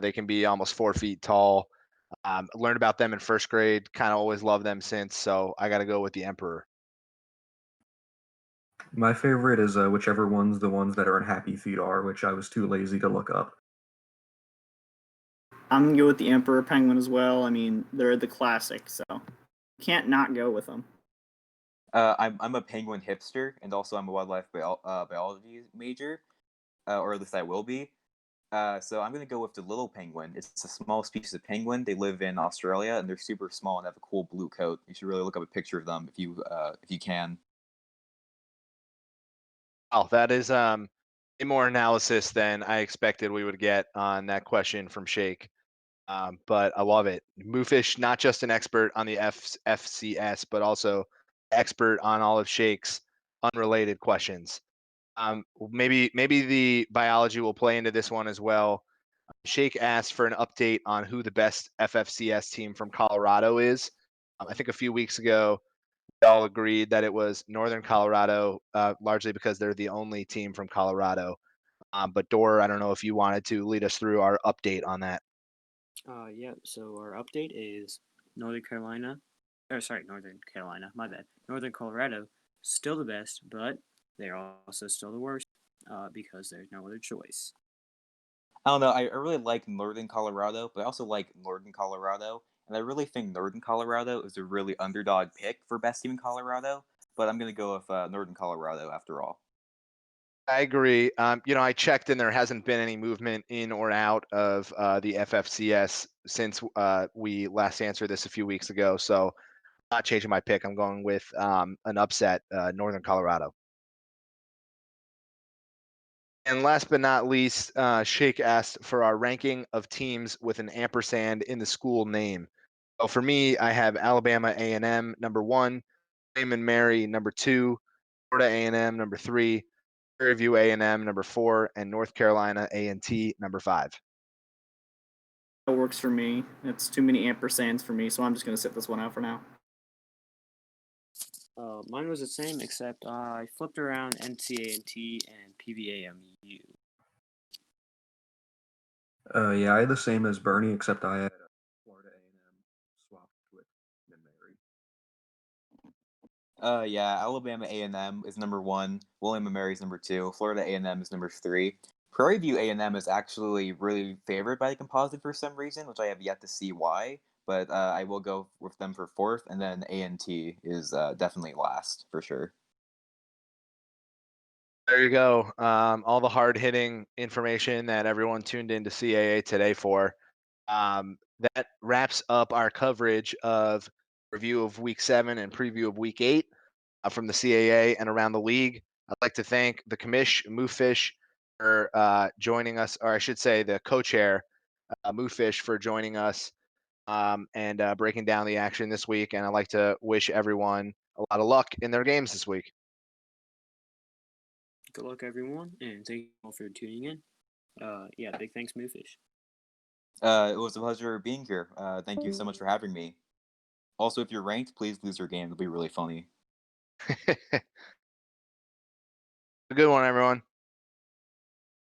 They can be almost 4 feet tall. Learned about them in 1st grade. Kind of always loved them since. So I got to go with the emperor. My favorite is whichever ones the ones that are in Happy Feet are, which I was too lazy to look up. I'm gonna go with the Emperor Penguin as well. I mean, they're the classic, so can't not go with them. I'm a penguin hipster, and also I'm a wildlife biology major, or at least I will be. So I'm going to go with the little penguin. It's a small species of penguin. They live in Australia, and they're super small and have a cool blue coat. You should really look up a picture of them if you can. Oh, that is more analysis than I expected we would get on that question from Shake. But I love it. Moofish, not just an expert on the FCS, but also expert on all of Shake's unrelated questions. Maybe the biology will play into this one as well. Shake asked for an update on who the best FFCS team from Colorado is. I think a few weeks ago, we all agreed that it was Northern Colorado, largely because they're the only team from Colorado. But Dor, I don't know if you wanted to lead us through our update on that. Yeah, so our update is Northern Carolina. Northern Carolina, my bad. Northern Colorado, still the best, but they're also still the worst because there's no other choice. I don't know. I really like Northern Colorado, but I also like Northern Colorado, and I really think Northern Colorado is a really underdog pick for best team in Colorado. But I'm going to go with Northern Colorado after all. I agree. I checked and there hasn't been any movement in or out of the FFCS since we last answered this a few weeks ago. So not changing my pick. I'm going with an upset, Northern Colorado. And last but not least, Shake asked for our ranking of teams with an ampersand in the school name. So for me, I have Alabama A&M number 1, Raymond Mary number 2, Florida A&M number 3, Prairie View A&M number 4, and North Carolina A&T number 5. That works for me. It's too many ampersands for me, so I'm just gonna sit this one out for now. Mine was the same, except I flipped around NCA&T and PVAMU. Yeah, I had the same as Bernie, except I had Florida A&M swapped with Mary. Yeah, Alabama A&M is number 1. William & Mary is number 2. Florida A&M is number 3. Prairie View A&M is actually really favored by the composite for some reason, which I have yet to see why. But I will go with them for 4th, and then A&T is definitely last for sure. There you go. All the hard-hitting information that everyone tuned into CAA Today for. That wraps up our coverage of review of Week 7 and preview of Week 8 from the CAA and around the league. I'd like to thank the commish, Moofish, for joining us, or I should say the co-chair, Moofish, for joining us and breaking down the action this week. And I'd like to wish everyone a lot of luck in their games this week. Good luck, everyone, and thank you all for tuning in. Yeah, big thanks, Moofish. It was a pleasure being here. Thank you so much for having me. Also, if you're ranked, please lose your game. It'll be really funny. A good one, everyone.